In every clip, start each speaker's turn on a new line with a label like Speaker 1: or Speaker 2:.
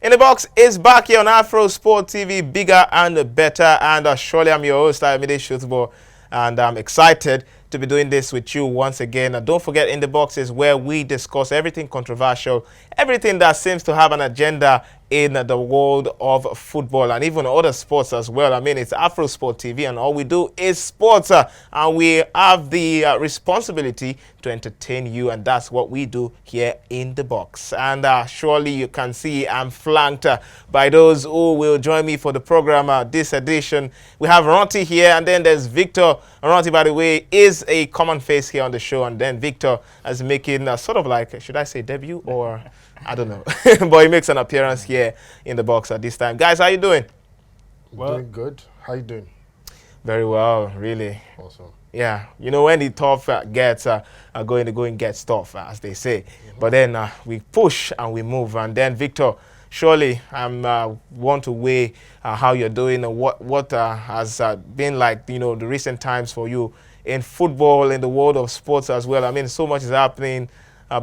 Speaker 1: In the Box is back here on Afro Sport TV, bigger and better. And surely I'm your host, Ayomide Shutbo, and I'm excited to be doing this with you once again. And don't forget, In the Box is where we discuss everything controversial, everything that seems to have an agenda in the world of football and even other sports as well. I mean, it's Afro Sport TV, and all we do is sports, and we have the responsibility to entertain you, and that's what we do here in the Box. And surely you can see I'm flanked by those who will join me for the program this edition. We have Ronti here, and then there's Victor. Ronti, by the way, is a common face here on the show, and then Victor is making sort of like, should I say debut or I don't know, but he makes an appearance here in the Box at this time. Guys, how you doing?
Speaker 2: Well, doing good. How you doing?
Speaker 1: Very well, really.
Speaker 2: Awesome.
Speaker 1: Yeah, you know, when the tough gets going, the going gets tough, as they say. But then we push and we move. And then, Victor, surely I want to weigh how you're doing and what has been like, you know, the recent times for you in football, in the world of sports as well. I mean, so much is happening.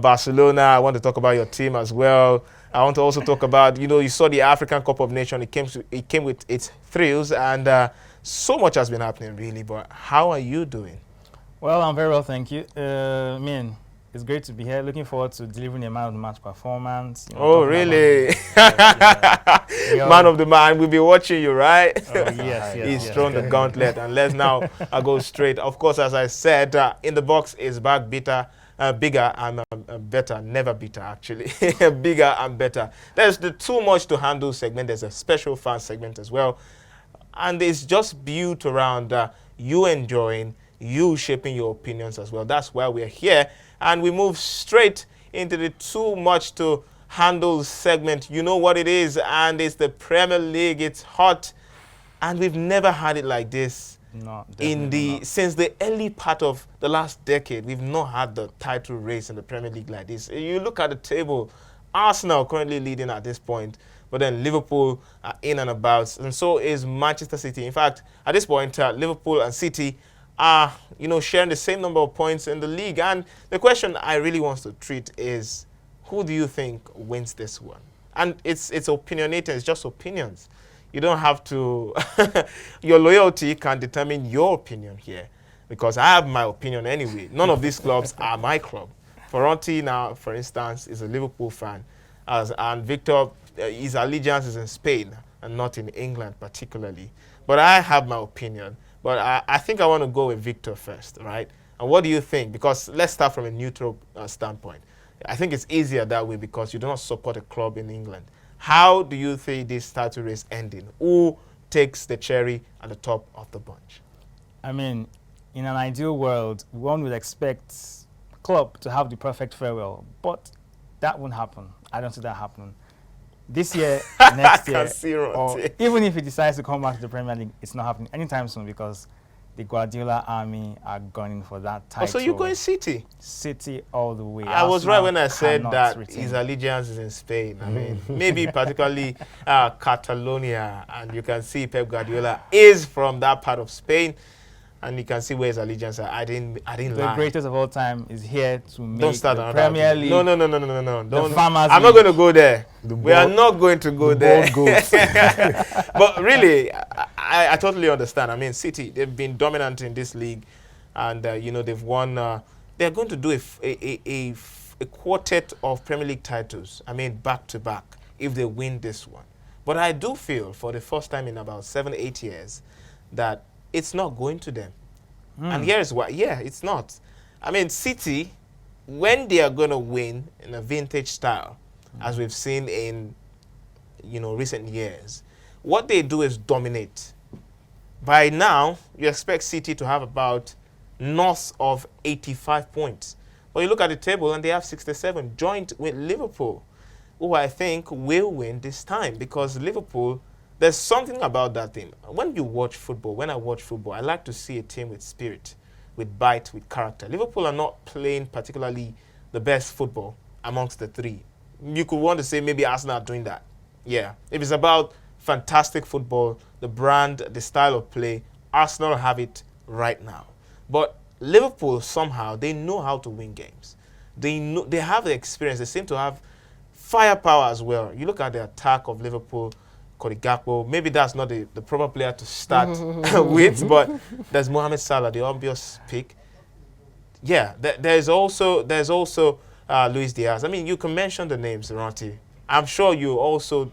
Speaker 1: Barcelona, I want to talk about your team as well. I want to also talk about, you know, you saw the African Cup of Nations. It came with its thrills, and so much has been happening, really. But how are you doing?
Speaker 3: Well, I'm very well, thank you. I mean, it's great to be here. Looking forward to delivering a man of the match performance. You know,
Speaker 1: oh, really? Man of the man. We'll be watching you, right?
Speaker 3: Oh, yes, yes.
Speaker 1: He's thrown the gauntlet, and let's now go straight. Of course, as I said, In the Box is back, bigger and better, never bitter actually. Bigger and better. There's the too much to handle segment. There's a special fan segment as well. And it's just built around you enjoying, you shaping your opinions as well. That's why we're here. And we move straight into the too much to handle segment. You know what it is, and it's the Premier League. It's hot, and we've never had it like this.
Speaker 3: No,
Speaker 1: Since the early part of the last decade, we've not had the title race in the Premier League like this. You look at the table, Arsenal currently leading at this point, but then Liverpool are in and about, and so is Manchester City. In fact, at this point, Liverpool and City are, you know, sharing the same number of points in the league. And the question I really want to treat is, who do you think wins this one? And it's opinionated. It's just opinions. You don't have to, your loyalty can determine your opinion here, because I have my opinion anyway. None of these clubs are my club. Ferranti now, for instance, is a Liverpool fan, and Victor, his allegiance is in Spain and not in England particularly. But I have my opinion, but I think I want to go with Victor first, right? And what do you think? Because let's start from a neutral standpoint. I think it's easier that way because you do not support a club in England. How do you see this title race ending? Who takes the cherry at the top of the bunch?
Speaker 3: I mean, in an ideal world, one would expect club to have the perfect farewell, but that won't happen. I don't see that happening. This year, next year, or even if he decides to come back to the Premier League, it's not happening anytime soon because the Guardiola army are gunning for that title.
Speaker 1: Oh, so you're going City?
Speaker 3: City all the way.
Speaker 1: I was right when I said that his allegiance is in Spain. I mean, maybe particularly Catalonia, and you can see Pep Guardiola is from that part of Spain, and you can see where his allegiance are. I didn't lie.
Speaker 3: The greatest of all time is here to make
Speaker 1: Don't start
Speaker 3: the Premier League.
Speaker 1: No. Don't. I'm not
Speaker 3: League.
Speaker 1: going to go there. We are not going to go there. But really, I totally understand. I mean, City, they've been dominant in this league, and you know, they've won. They're going to do a quartet of Premier League titles. I mean, back to back, if they win this one. But I do feel, for the first time in about 7-8 years, that it's not going to them. And here's why. Yeah, it's not. I mean, City, when they are going to win in a vintage style, as we've seen in, you know, recent years, what they do is dominate. By now, you expect City to have about north of 85 points. But you look at the table and they have 67, joint with Liverpool, who I think will win this time, because Liverpool, there's something about that team. When you watch football, when I watch football, I like to see a team with spirit, with bite, with character. Liverpool are not playing particularly the best football amongst the three. You could want to say maybe Arsenal are doing that. Yeah. If it's about fantastic football, the brand, the style of play, Arsenal have it right now. But Liverpool, somehow, they know how to win games. They have the experience. They seem to have firepower as well. You look at the attack of Liverpool, Cody Gakpo. Maybe that's not the proper player to start with, but there's Mohamed Salah, the obvious pick. Yeah, there's also Luis Diaz. I mean, you can mention the names, Ranti. I'm sure you also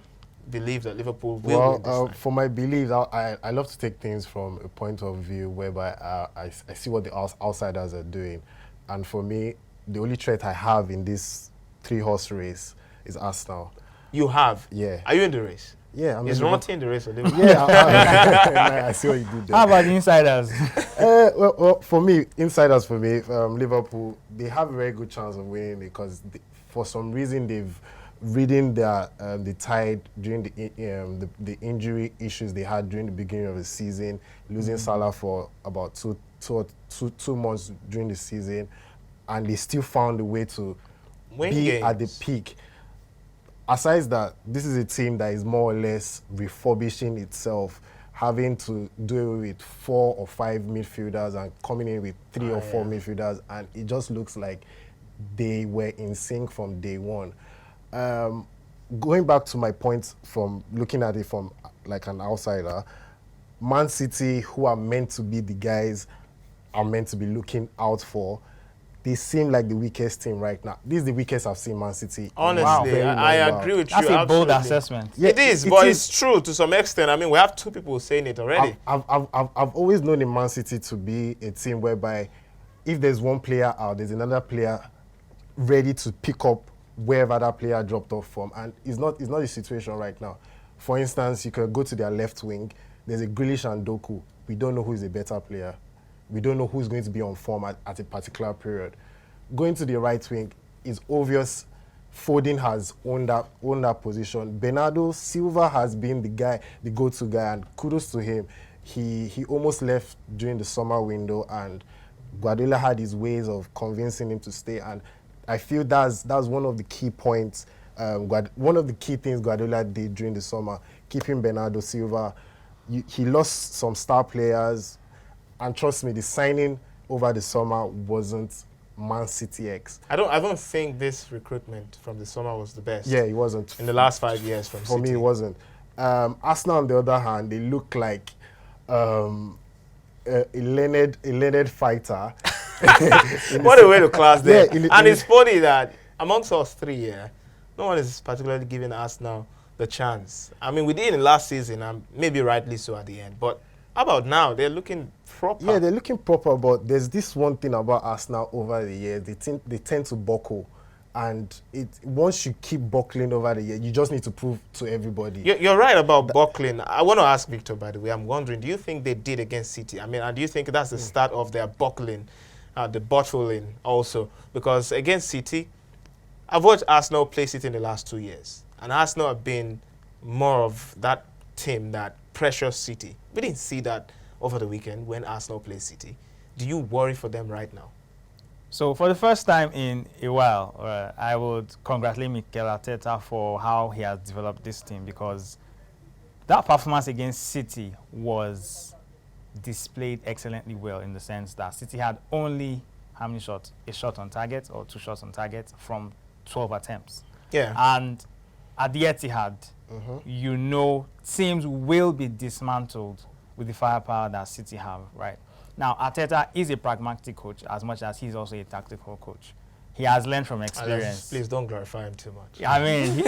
Speaker 1: believe that Liverpool will win this time.
Speaker 2: For my belief, I love to take things from a point of view whereby I see what the outsiders are doing. And for me, the only threat I have in this three-horse race is Arsenal.
Speaker 1: You have?
Speaker 2: Yeah.
Speaker 1: Are you in the race?
Speaker 2: Yeah.
Speaker 1: Is Ranti in the race or Liverpool?
Speaker 2: Yeah, I see what you did there.
Speaker 3: How about the insiders?
Speaker 2: Well, for me, insiders for me, Liverpool, they have a very good chance of winning because for some reason they've ridden the tide during the injury issues they had during the beginning of the season, losing Salah for about two months during the season, and they still found a way to
Speaker 1: Win
Speaker 2: be
Speaker 1: games.
Speaker 2: at the peak. Aside that, this is a team that is more or less refurbishing itself, having to do it with 4 or 5 midfielders and coming in with 3 or 4 midfielders, and it just looks like they were in sync from day one. Going back to my point from looking at it from like an outsider, Man City, who are meant to be the guys are meant to be looking out for, they seem like the weakest team right now. This is the weakest I've seen Man City.
Speaker 1: Honestly, I agree with
Speaker 3: That's
Speaker 1: you.
Speaker 3: a bold
Speaker 1: absolutely.
Speaker 3: assessment.
Speaker 2: Yeah,
Speaker 1: It is, but it's true to some extent. I mean, we have 2 people saying it already.
Speaker 2: I've always known the Man City to be a team whereby if there's one player out, there's another player ready to pick up wherever that player dropped off from, and it's not the situation right now. For instance, you can go to their left wing. There's a Grealish and Doku. We don't know who is a better player. We don't know who's going to be on form at a particular period. Going to the right wing is obvious. Foden has owned that position. Bernardo Silva has been the go-to guy, and kudos to him. He almost left during the summer window, and Guardiola had his ways of convincing him to stay, and I feel that's one of the key points, one of the key things Guardiola did during the summer, keeping Bernardo Silva. He lost some star players, and trust me, the signing over the summer wasn't Man City X.
Speaker 1: I don't think this recruitment from the summer was the best.
Speaker 2: Yeah, it wasn't.
Speaker 1: In the last 5 years from
Speaker 2: For
Speaker 1: City.
Speaker 2: me, it wasn't. Arsenal, on the other hand, they look like a learned fighter.
Speaker 1: What a way to class there.
Speaker 2: Yeah,
Speaker 1: and it's funny that amongst us 3 here, no one is particularly giving Arsenal the chance. I mean, we did in last season, and maybe rightly so at the end. But how about now? They're looking proper.
Speaker 2: Yeah, they're looking proper, but there's this one thing about Arsenal over the years. They tend to buckle. And once you keep buckling over the year, you just need to prove to everybody.
Speaker 1: You're right about buckling. I want to ask Victor, by the way. I'm wondering, do you think they did against City? I mean, and do you think that's the start of their buckling, the bottling also? Because against City, I've watched Arsenal play City in the last 2 years. And Arsenal have been more of that team that pressures City. We didn't see that over the weekend when Arsenal plays City. Do you worry for them right now?
Speaker 3: So for the first time in a while, I would congratulate Mikel Arteta for how he has developed this team, because that performance against City was displayed excellently well, in the sense that City had only how many shots? A shot on target or 2 shots on target from 12 attempts.
Speaker 1: Yeah.
Speaker 3: And at the Etihad, you know, teams will be dismantled with the firepower that City have, right? Now, Arteta is a pragmatic coach as much as he's also a tactical coach. He has learned from experience.
Speaker 1: Please don't glorify him too much.
Speaker 3: I mean,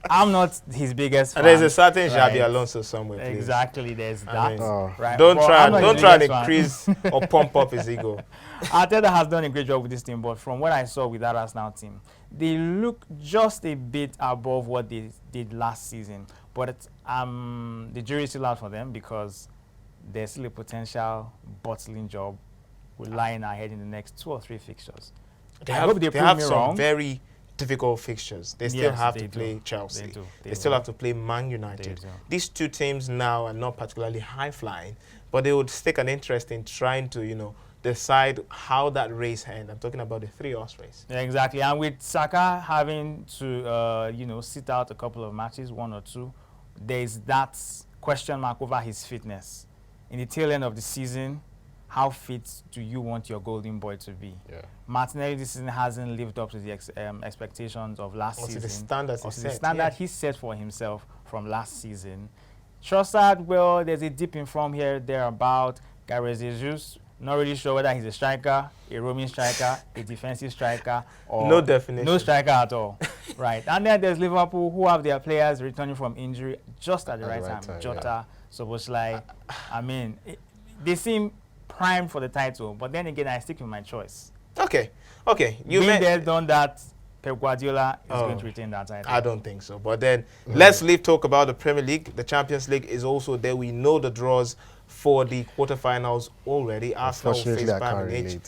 Speaker 3: I'm not his biggest fan.
Speaker 1: And there's a certain
Speaker 3: right?
Speaker 1: Xabi Alonso somewhere, please.
Speaker 3: Exactly, there's that. Right?
Speaker 1: Don't
Speaker 3: But
Speaker 1: try
Speaker 3: I'm not
Speaker 1: and
Speaker 3: his biggest fan.
Speaker 1: increase or pump up his ego.
Speaker 3: Arteta has done a great job with this team, but from what I saw with that Arsenal team, they look just a bit above what they did last season. But the jury is still out for them, because there's still a potential bottling job lying ahead in the next 2 or 3 fixtures.
Speaker 1: They
Speaker 3: I
Speaker 1: have,
Speaker 3: hope they prove
Speaker 1: have
Speaker 3: me
Speaker 1: some
Speaker 3: wrong.
Speaker 1: very difficult fixtures. They still
Speaker 3: Yes,
Speaker 1: have
Speaker 3: they
Speaker 1: to
Speaker 3: do.
Speaker 1: play Chelsea.
Speaker 3: They do.
Speaker 1: They still have to play Man United.
Speaker 3: do.
Speaker 1: These 2 teams now are not particularly high-flying, but they would take an interest in trying to, you know, decide how that race ends. I'm talking about the 3-horse race.
Speaker 3: Yeah, exactly. And with Saka having to, sit out a couple of matches, 1 or 2, there's that question mark over his fitness. In the tail end of the season, how fit do you want your golden boy to be?
Speaker 2: Yeah.
Speaker 3: Martinelli this season hasn't lived up to the expectations of last
Speaker 1: Also
Speaker 3: season.
Speaker 1: the standards
Speaker 3: Also
Speaker 1: he
Speaker 3: the
Speaker 1: set,
Speaker 3: standard
Speaker 1: yeah.
Speaker 3: he set for himself from last season. Trossard, well, there's a dip in form here, thereabout. Gabriel Jesus, not really sure whether he's a striker, a roaming striker, a defensive striker, or
Speaker 1: No definition.
Speaker 3: no striker at all. Right. And then there's Liverpool, who have their players returning from injury just at the right time. Jota, Szoboszlai. I mean, they seem primed for the title, but then again, I stick with my choice.
Speaker 1: Okay. You
Speaker 3: Been
Speaker 1: meant
Speaker 3: there, done that. Pep Guardiola is going to retain that title.
Speaker 1: I don't think so. But then let's leave talk about the Premier League. The Champions League is also there. We know the draws for the quarterfinals already. Arsenal will face Bayern Munich.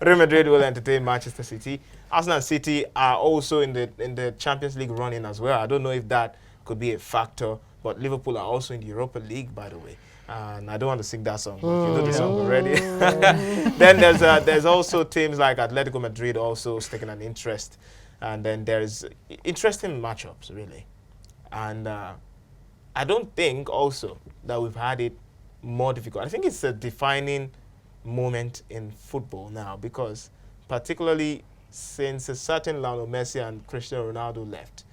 Speaker 1: Real Madrid will entertain Manchester City. Arsenal and City are also in the Champions League running as well. I don't know if that could be a factor, but Liverpool are also in the Europa League, by the way. And I don't want to sing that song. But you know the song already. Then there's also teams like Atletico Madrid also taking an interest, and then there's interesting matchups really. And I don't think also that we've had it more difficult. I think it's a defining moment in football now, because particularly since a certain Lionel Messi and Cristiano Ronaldo left,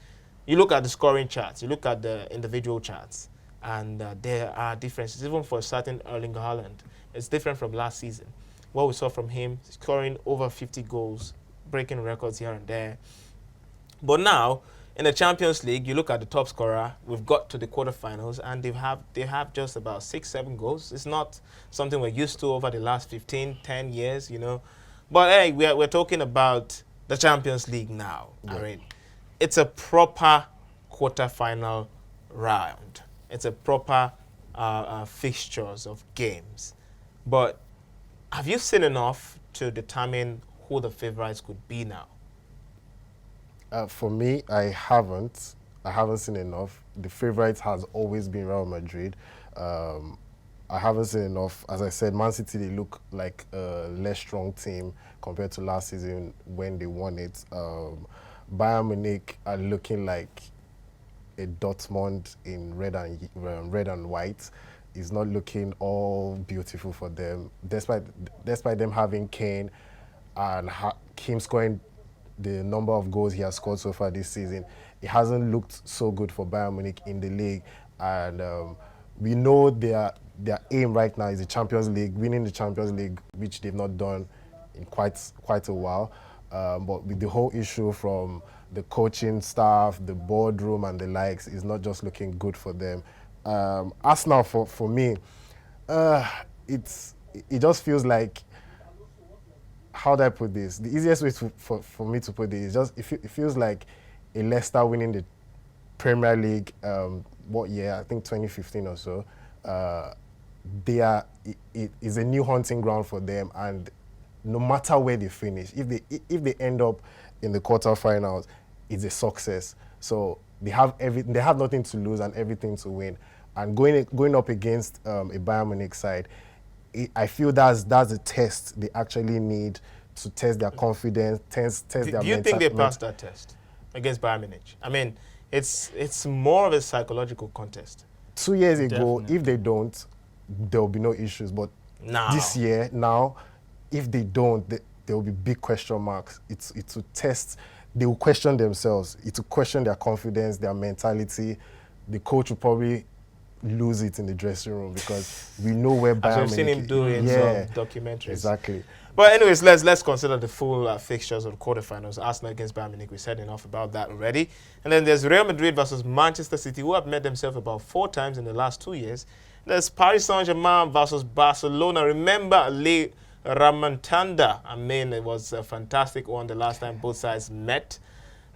Speaker 1: you look at the scoring charts, you look at the individual charts, and there are differences. Even for a certain Erling Haaland, it's different from last season. What we saw from him, scoring over 50 goals, breaking records here and there. But now, in the Champions League, you look at the top scorer, we've got to the quarterfinals, and they have just about 6-7 goals. It's not something we're used to over the last 10 years, you know. But hey, we're talking about the Champions League now. Yeah. I mean, it's a proper quarterfinal round. It's a proper fixtures of games. But have you seen enough to determine who the favorites could be now?
Speaker 2: For me, I haven't seen enough. The favorite has always been Real Madrid. I haven't seen enough. As I said, Man City, they look like a less strong team compared to last season when they won it. Bayern Munich are looking like a Dortmund in red and white. Is not looking all beautiful for them, despite them having Kane and Kim scoring the number of goals he has scored so far this season. It hasn't looked so good for Bayern Munich in the league, and we know their aim right now is the Champions League, winning the Champions League, which they've not done in quite a while. But with the whole issue from the coaching staff, the boardroom, and the likes, is not just looking good for them. Arsenal, for me, it just feels like, how do I put this? The easiest way for me to put this is just, it feels like a Leicester winning the Premier League, what year? I think 2015 or so. It is a new hunting ground for them, and no matter where they finish, if they end up in the quarterfinals, it's a success. So they have nothing to lose and everything to win. And going up against a Bayern Munich side, I feel that's a test they actually need to test their confidence, test their mental.
Speaker 1: Do you think they passed that test against Bayern Munich? I mean, it's more of a psychological contest.
Speaker 2: 2 years ago, if they don't, there will be no issues. But this year, if they don't, there will be big question marks. It's to test. They will question themselves. It will question their confidence, their mentality. The coach will probably lose it in the dressing room, because we know where Bayern Munich. I've seen him do in some documentaries. Exactly.
Speaker 1: But anyways, let's consider the full fixtures of the quarterfinals. Arsenal against Bayern Munich. We said enough about that already. And then there's Real Madrid versus Manchester City, who have met themselves about 4 times in the last 2 years. There's Paris Saint-Germain versus Barcelona. Remember Le Ramantanda? I mean, it was a fantastic one the last time both sides met.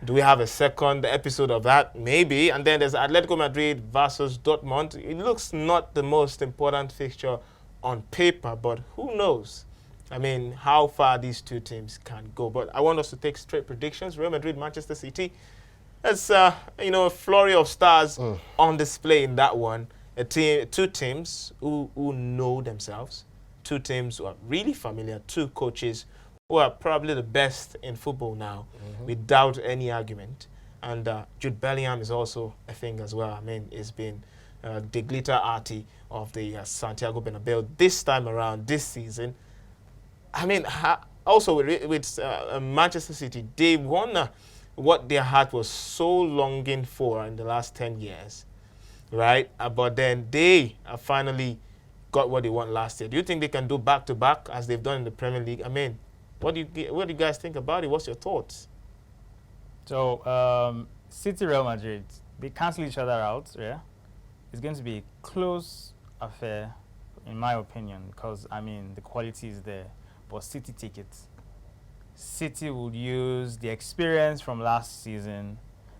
Speaker 1: Do we have a second episode of that? Maybe. And then there's Atletico Madrid versus Dortmund. It looks not the most important fixture on paper, but who knows? I mean, how far these two teams can go. But I want us to take straight predictions. Real Madrid, Manchester City. It's a flurry of stars on display in that one. Two teams who know themselves. 2 teams who are really familiar. 2 coaches who are probably the best in football now, without any argument. And Jude Bellingham is also a thing as well. I mean, it's been the glitter arty of the Santiago Bernabeu this time around, this season. I mean, also with Manchester City, they won what their heart was so longing for in the last 10 years, right? But then they finally got what they want last year. Do you think they can do back-to-back as they've done in the Premier League? I mean, what do you guys think about it? What's your thoughts?
Speaker 3: So, City, Real Madrid, they cancel each other out, yeah? It's going to be a close affair, in my opinion, because, I mean, the quality is there. But City take it. City would use the experience from last season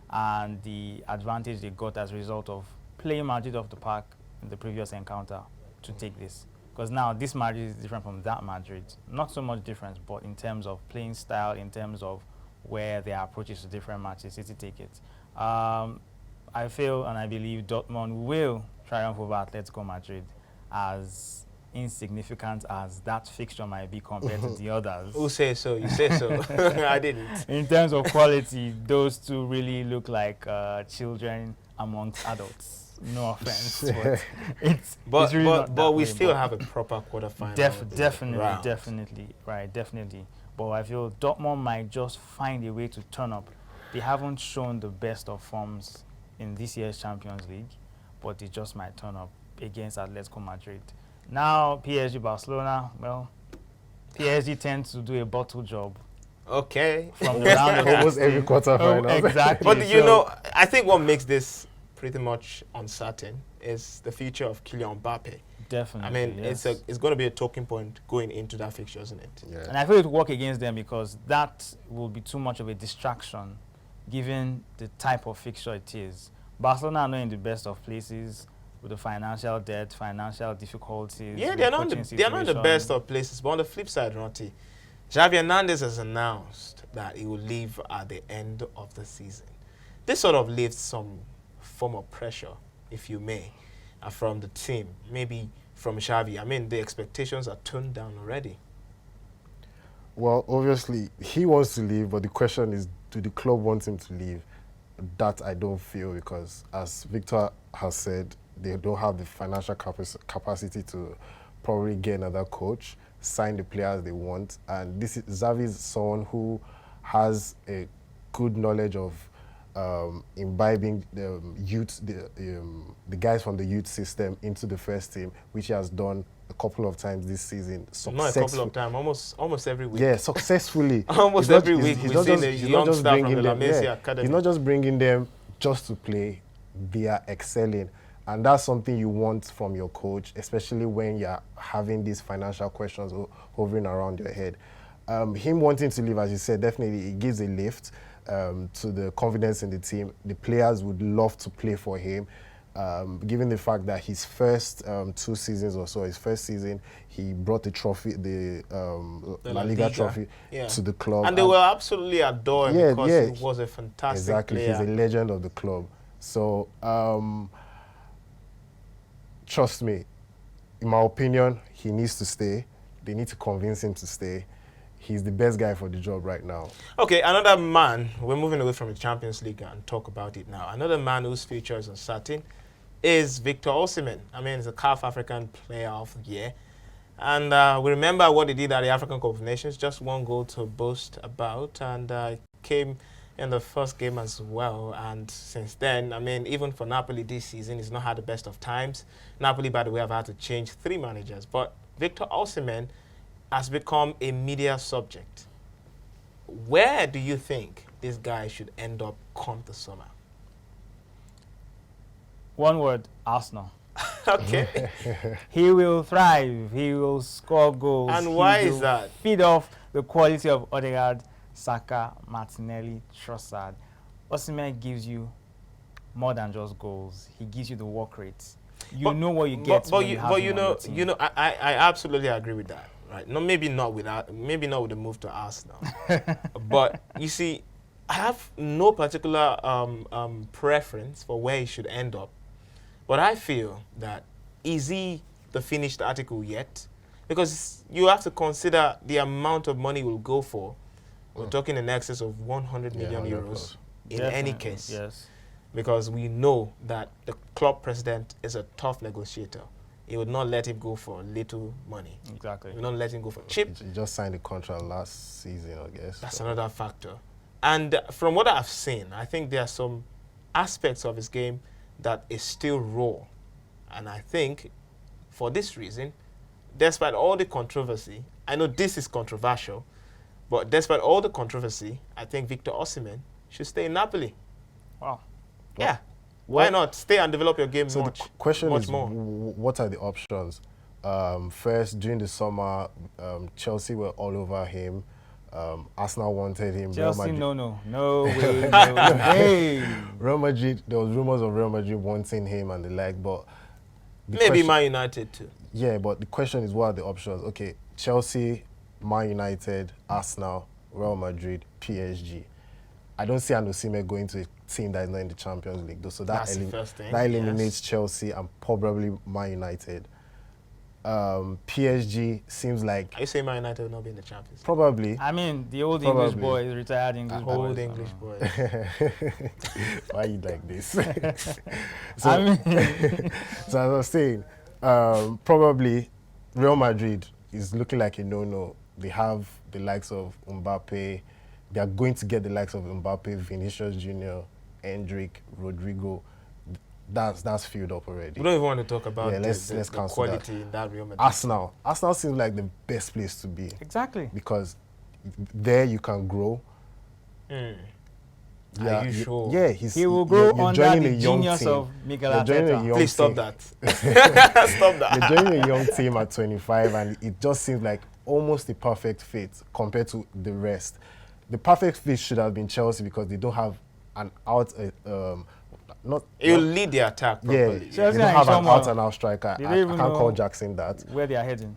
Speaker 3: and the advantage they got as a result of playing Madrid off the park in the previous encounter to take this. Because now this Madrid is different from that Madrid. Not so much difference, but in terms of playing style, in terms of where their approaches to different matches, City take it. I feel and I believe Dortmund will triumph over Atletico Madrid, as insignificant as that fixture might be compared to the others.
Speaker 1: Who says so? You say so. I didn't.
Speaker 3: In terms of quality, those two really look like children amongst adults. No offense, but it's really
Speaker 1: but we still have a proper quarterfinal.
Speaker 3: Definitely. But I feel Dortmund might just find a way to turn up. They haven't shown the best of forms in this year's Champions League, but they just might turn up against Atletico Madrid. Now, PSG, Barcelona, well, PSG tends to do a bottle job.
Speaker 1: Okay.
Speaker 3: From the round of
Speaker 2: almost every quarterfinal.
Speaker 3: Oh, exactly.
Speaker 1: But you know, I think what makes this pretty much uncertain is the future of Kylian Mbappe.
Speaker 3: Definitely.
Speaker 1: I mean,
Speaker 3: yes.
Speaker 1: it's going to be a talking point going into that fixture, isn't it?
Speaker 2: Yeah.
Speaker 3: And I feel it will work against them because that will be too much of a distraction given the type of fixture it is. Barcelona are not in the best of places with the financial debt, financial difficulties.
Speaker 1: Yeah, they're not the best of places. But on the flip side, Ronti, Xavi Hernandez has announced that he will leave at the end of the season. This sort of lifts some form of pressure, if you may, from the team, maybe from Xavi. I mean, the expectations are toned down already.
Speaker 2: Well, obviously, he wants to leave, but the question is, do the club want him to leave? That I don't feel, because as Victor has said, they don't have the financial capacity to probably get another coach, sign the players they want. And this is Xavi's someone who has a good knowledge of imbibing the youth, the guys from the youth system into the first team, which he has done a couple of times this season.
Speaker 1: Not a couple of times, almost every week.
Speaker 2: Yeah, successfully.
Speaker 1: Almost every week we've seen a young star from the La Masia Academy.
Speaker 2: He's not just bringing them just to play, they are excelling. And that's something you want from your coach, especially when you're having these financial questions hovering around your head. Him wanting to leave, as you said, definitely it gives a lift to the confidence in the team. The players would love to play for him, given the fact that his first 2 seasons or so, his first season, he brought the trophy, the La Liga trophy to the club.
Speaker 1: And they were absolutely adored because he was a fantastic player.
Speaker 2: He's a legend of the club. So, trust me, in my opinion, he needs to stay. They need to convince him to stay. He's the best guy for the job right now. Okay,
Speaker 1: another man, we're moving away from the Champions League and talk about it now. Another man whose future is uncertain is Victor Osimhen. I mean, he's a CAF African Player of the Year. And we remember what he did at the African Cup of Nations, just 1 goal to boast about, and came in the first game as well. And since then, I mean, even for Napoli this season, he's not had the best of times. Napoli, by the way, have had to change 3 managers. But Victor Osimhen has become a media subject. Where do you think this guy should end up come the summer?
Speaker 3: 1 word, Arsenal.
Speaker 1: Okay.
Speaker 3: He will thrive. He will score goals.
Speaker 1: And why is that?
Speaker 3: Feed off the quality of Odegaard, Saka, Martinelli, Trossard. Osimhen gives you more than just goals. He gives you the work rates. You know what you get. But you
Speaker 1: know, I absolutely agree with that. Right? No, maybe not with the move to Arsenal. But you see, I have no particular preference for where he should end up. But I feel that, is he the finished article yet? Because you have to consider the amount of money we'll go for. We're talking in excess of 100 million euros in any case.
Speaker 3: Yes.
Speaker 1: because we know that the club president is a tough negotiator. He would not let him go for little money.
Speaker 3: Exactly.
Speaker 1: He would not let him go for cheap.
Speaker 2: He just signed a contract last season, I guess.
Speaker 1: That's another factor. And from what I've seen, I think there are some aspects of his game that is still raw. And I think for this reason, despite all the controversy, I know this is controversial, but despite all the controversy, I think Victor Osimhen should stay in Napoli.
Speaker 3: Wow.
Speaker 1: Yeah. Why not stay and develop your game
Speaker 2: So
Speaker 1: much,
Speaker 2: the question
Speaker 1: much
Speaker 2: is,
Speaker 1: more?
Speaker 2: what are the options? First, during the summer, Chelsea were all over him. Arsenal wanted him.
Speaker 3: Chelsea, no way, no way.
Speaker 2: Real Madrid, there was rumors of Real Madrid wanting him and the like, but
Speaker 1: Maybe Man United too.
Speaker 2: yeah, but the question is, what are the options? Okay, Chelsea, Man United, Arsenal, Real Madrid, PSG. I don't see an Osimhen going to a team that is not in the Champions League, though. So
Speaker 1: That's the first thing,
Speaker 2: that eliminates
Speaker 1: yes.
Speaker 2: Chelsea and probably Man United. PSG seems like
Speaker 1: Are you saying Man United will not be in the Champions League?
Speaker 2: probably.
Speaker 3: I mean, the old
Speaker 2: Probably.
Speaker 3: English boys, retired English boys.
Speaker 1: Old English boys.
Speaker 2: Why are you like this?
Speaker 3: I mean,
Speaker 2: So as I was saying, probably Real Madrid is looking like a no-no. They have the likes of Mbappe. They are going to get the likes of Mbappe, Vinicius Junior, Endrick, Rodrigo. That's filled up already.
Speaker 1: We don't even want to talk about
Speaker 2: Yeah,
Speaker 1: the
Speaker 2: let's cancel
Speaker 1: quality in that Real Madrid.
Speaker 2: Arsenal seems like the best place to be
Speaker 3: exactly.
Speaker 2: because there you can grow.
Speaker 1: Mm.
Speaker 2: Yeah,
Speaker 1: Are you sure?
Speaker 2: Yeah,
Speaker 3: He will grow
Speaker 2: you're
Speaker 3: under
Speaker 2: joining
Speaker 3: the
Speaker 2: a young
Speaker 3: genius
Speaker 2: team.
Speaker 3: of Mikel
Speaker 2: You're joining a
Speaker 3: Arteta.
Speaker 2: young
Speaker 1: Please stop
Speaker 2: team.
Speaker 1: that. Stop that.
Speaker 2: You're joining a young team at 25, and it just seems like almost the perfect fit compared to the rest. The perfect fit should have been Chelsea because they don't have an
Speaker 1: He'll lead the attack
Speaker 2: yeah,
Speaker 1: properly.
Speaker 2: they
Speaker 3: Chelsea
Speaker 2: don't
Speaker 3: and
Speaker 2: have an
Speaker 3: Ishama,
Speaker 2: out-and-out striker.
Speaker 3: they
Speaker 2: I
Speaker 3: don't even
Speaker 2: can't call
Speaker 3: know
Speaker 2: Jackson that.
Speaker 3: Where they are heading.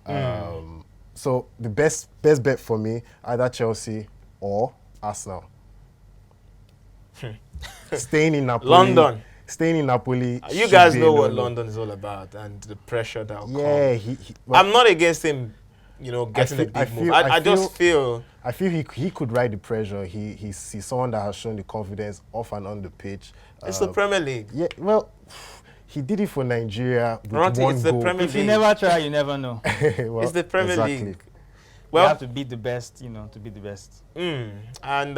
Speaker 2: So the best bet for me, either Chelsea or Arsenal. Staying in Napoli.
Speaker 1: London.
Speaker 2: Staying in Napoli.
Speaker 1: You
Speaker 2: should
Speaker 1: guys
Speaker 2: be a
Speaker 1: know what
Speaker 2: no-no.
Speaker 1: London is all about and the pressure that will
Speaker 2: Yeah,
Speaker 1: come.
Speaker 2: well,
Speaker 1: I'm not against him, getting a big move. I just feel
Speaker 2: I feel he could ride the pressure. He's someone that has shown the confidence off and on the pitch.
Speaker 1: it's the Premier League.
Speaker 2: Yeah, well, he did it for Nigeria with
Speaker 1: Ronti,
Speaker 2: one
Speaker 1: it's the
Speaker 2: goal.
Speaker 1: Premier
Speaker 3: If you
Speaker 1: League.
Speaker 3: never try, you never know.
Speaker 2: Well,
Speaker 1: It's the Premier
Speaker 2: exactly.
Speaker 1: League.
Speaker 3: You
Speaker 1: Well,
Speaker 3: have to beat the best, to beat the best.
Speaker 1: and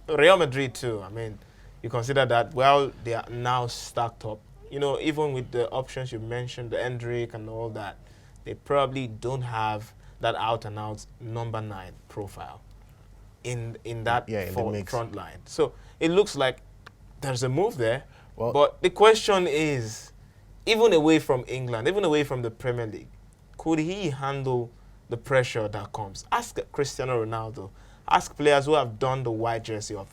Speaker 1: Real Madrid too. I mean, you consider that, well, they are now stacked up. Even with the options you mentioned, the Endrick and all that, they probably don't have that out-and-out number 9 profile in that
Speaker 2: Yeah, in the mix.
Speaker 1: front line. So it looks like there's a move there.
Speaker 2: Well-
Speaker 1: But the question is, even away from England, even away from the Premier League, could he handle the pressure that comes? Ask Cristiano Ronaldo. Ask players who have done the white jersey of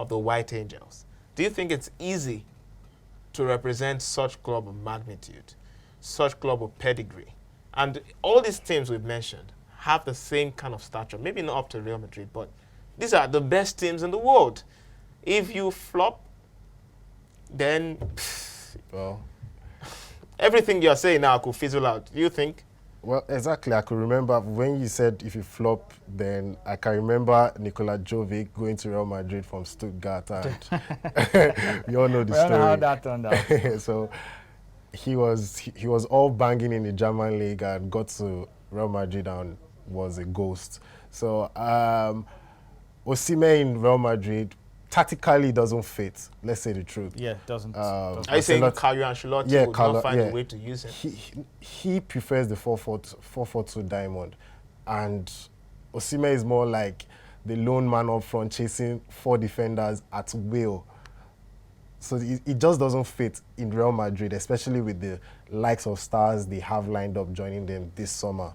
Speaker 1: the White Angels. Do you think it's easy to represent such club of magnitude, such club of pedigree? And all these teams we've mentioned have the same kind of stature. Maybe not up to Real Madrid, but these are the best teams in the world. If you flop, then
Speaker 2: Well,
Speaker 1: everything you're saying now could fizzle out. Do you think?
Speaker 2: Well, exactly. I could remember when you said if you flop, then I can remember Nikola Jovic going to Real Madrid from Stuttgart, and we all know the
Speaker 3: I don't know how
Speaker 2: story.
Speaker 3: that turned out.
Speaker 2: So he was all banging in the German league and got to Real Madrid and was a ghost. So Osimhen in Real Madrid tactically doesn't fit. Let's say the truth.
Speaker 3: Yeah, doesn't.
Speaker 1: Are you saying Carlo Ancelotti would not find a way to use him?
Speaker 2: He prefers the 4-4-2 diamond, and Osimhen is more like the lone man up front chasing 4 defenders at will. So it just doesn't fit in Real Madrid, especially with the likes of stars they have lined up joining them this summer.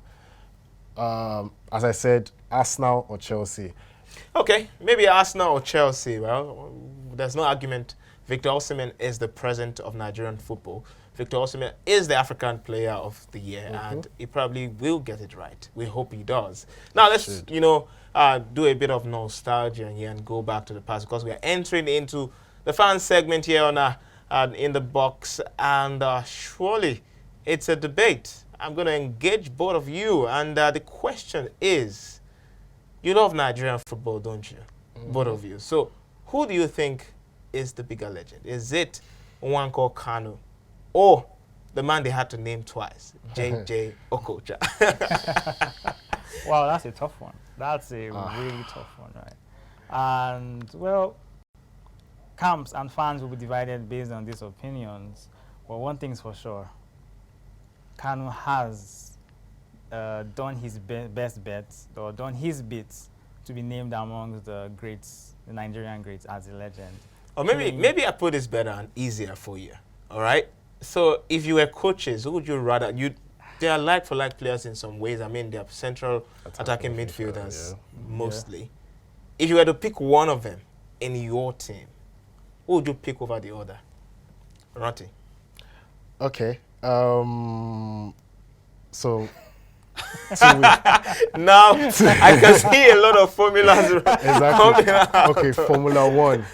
Speaker 2: As I said, Arsenal or Chelsea.
Speaker 1: Okay, maybe Arsenal or Chelsea. Well, there's no argument. Victor Osimhen is the president of Nigerian football. Victor Osimhen is the African Player of the Year, and he probably will get it right. We hope he does. Now let's, do a bit of nostalgia here and go back to the past, because we are entering into the fan segment here on In the Box, and surely it's a debate. I'm going to engage both of you, and the question is, you love Nigerian football, don't you? Both of you. So who do you think is the bigger legend? Is it one called Kanu, or the man they had to name twice, J.J. Okocha?
Speaker 3: Wow, that's a tough one. That's a really tough one, right? And, well, camps and fans will be divided based on these opinions. But one thing's for sure. Kanu has done his best bets, or done his bits to be named among the greats, the Nigerian greats, as a legend.
Speaker 1: Or maybe I put this better and easier for you, all right? So if you were coaches, who would you rather? They are like-for-like players in some ways. I mean, they are central attacking midfielders, mostly. Yeah. If you were to pick one of them in your team, who would you pick over the other? Ranti.
Speaker 2: Okay. So
Speaker 1: now I can see a lot of formulas.
Speaker 2: Exactly. Okay, Formula One.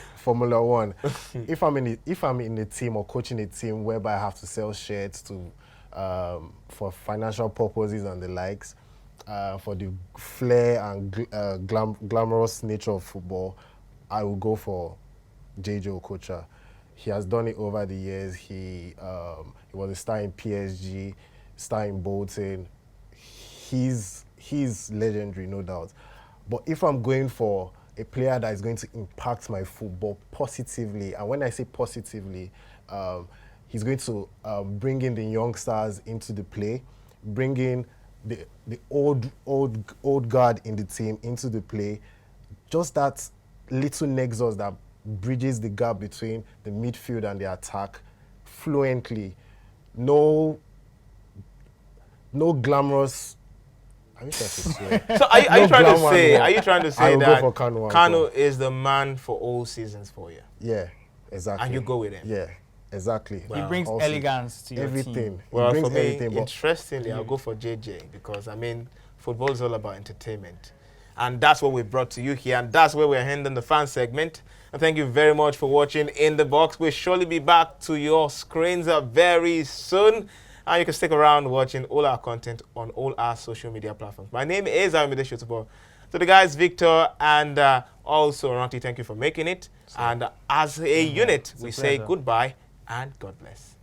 Speaker 2: If I'm in a team or coaching a team whereby I have to sell shirts to for financial purposes and the likes, for the flair and glamorous nature of football, I will go for J.J. Okocha. He has done it over the years. He was a star in PSG, star in Bolton. He's legendary, no doubt. But if I'm going for a player that is going to impact my football positively, and when I say positively, he's going to bring in the youngsters into the play, bring in the old guard in the team into the play. Just that little nexus that bridges the gap between the midfield and the attack fluently. No glamorous. I wish I could swear.
Speaker 1: So are you trying to say that
Speaker 2: Kanu
Speaker 1: is the man for all seasons for you?
Speaker 2: Yeah, exactly.
Speaker 1: And you go with him?
Speaker 2: Yeah, exactly.
Speaker 3: He brings elegance to your
Speaker 2: everything.
Speaker 3: team.
Speaker 1: Well, for me, interestingly, I'll go for JJ because, I mean, football is all about entertainment. And that's what we brought to you here, and that's where we're ending the fan segment. And thank you very much for watching In The Box. We'll surely be back to your screens very soon. And you can stick around watching all our content on all our social media platforms. My name is Ayomide Shotabo. To the guys, Victor and also Ranti, thank you for making it. And as a unit, we say goodbye and God bless.